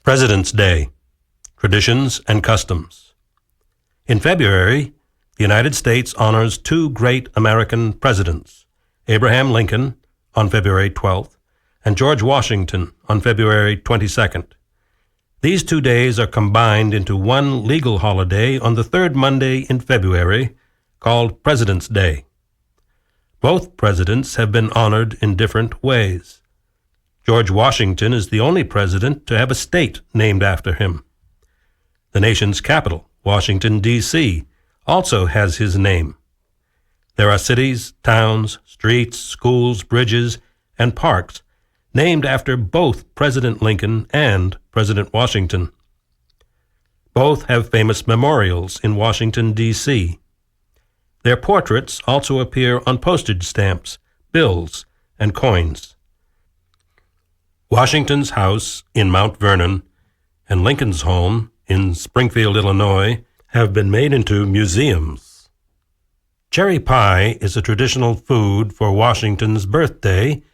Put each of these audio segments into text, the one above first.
President's Day, Traditions and Customs. In February, the United States honors two great American presidents, Abraham Lincoln on February 12th and George Washington on February 22nd. These 2 days are combined into one legal holiday on the third Monday in February called President's Day. Both presidents have been honored in different ways. George Washington is the only president to have a state named after him. The nation's capital, Washington, D.C., also has his name. There are cities, towns, streets, schools, bridges, and parks named after both President Lincoln and President Washington. Both have famous memorials in Washington, D.C. Their portraits also appear on postage stamps, bills, and coins. Washington's house in Mount Vernon and Lincoln's home in Springfield, Illinois, have been made into museums. Cherry pie is a traditional food for Washington's birthday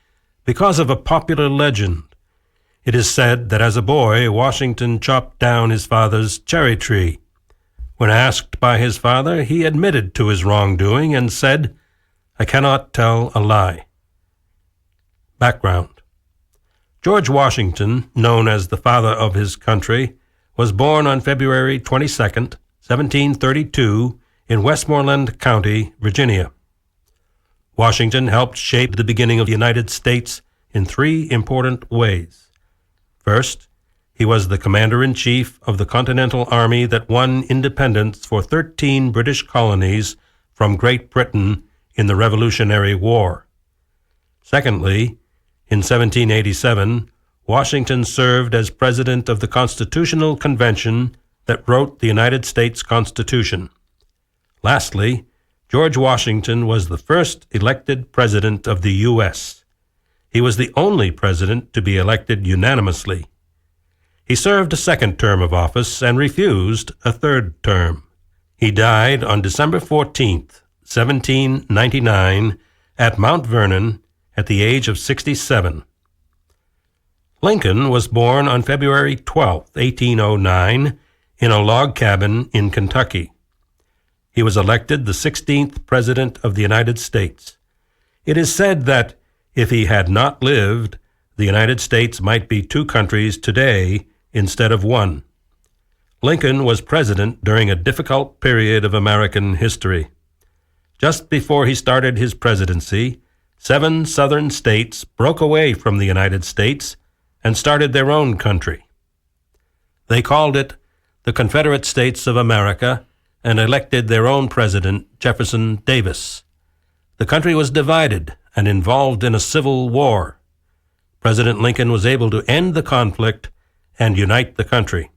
because of a popular legend. It is said that as a boy, Washington chopped down his father's cherry tree. When asked by his father, he admitted to his wrongdoing and said, "I cannot tell a lie." Background. George Washington, known as the father of his country, was born on February 22, 1732, in Westmoreland County, Virginia. Washington helped shape the beginning of the United States in three important ways. First, he was the commander-in-chief of the Continental Army that won independence for 13 British colonies from Great Britain in the Revolutionary War. Secondly, in 1787, Washington served as president of the Constitutional Convention that wrote the United States Constitution. Lastly, George Washington was the first elected president of the U.S. He was the only president to be elected unanimously. He served a second term of office and refused a third term. He died on December 14, 1799, at Mount Vernon, at the age of 67. Lincoln was born on February 12, 1809, in a log cabin in Kentucky. He was elected the 16th President of the United States. It is said that if he had not lived, the United States might be two countries today instead of one. Lincoln was president during a difficult period of American history. Just before he started his presidency, 7 southern states broke away from the United States and started their own country. They called it the Confederate States of America and elected their own president, Jefferson Davis. The country was divided and involved in a civil war. President Lincoln was able to end the conflict and unite the country.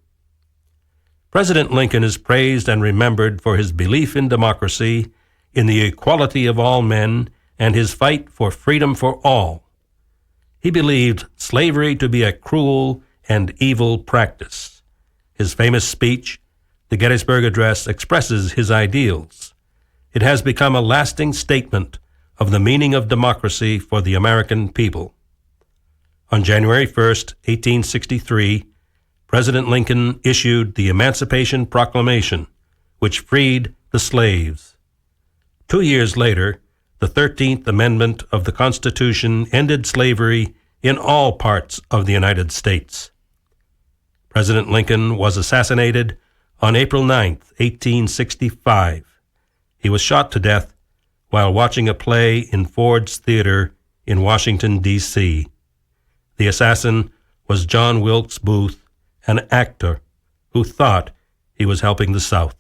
President Lincoln is praised and remembered for his belief in democracy, in the equality of all men, and his fight for freedom for all. He believed slavery to be a cruel and evil practice. His famous speech, the Gettysburg Address, expresses his ideals. It has become a lasting statement of the meaning of democracy for the American people. On January 1, 1863, President Lincoln issued the Emancipation Proclamation, which freed the slaves. 2 years later, the 13th Amendment of the Constitution ended slavery in all parts of the United States. President Lincoln was assassinated on April 9, 1865. He was shot to death while watching a play in Ford's Theater in Washington, D.C. The assassin was John Wilkes Booth, an actor who thought he was helping the South.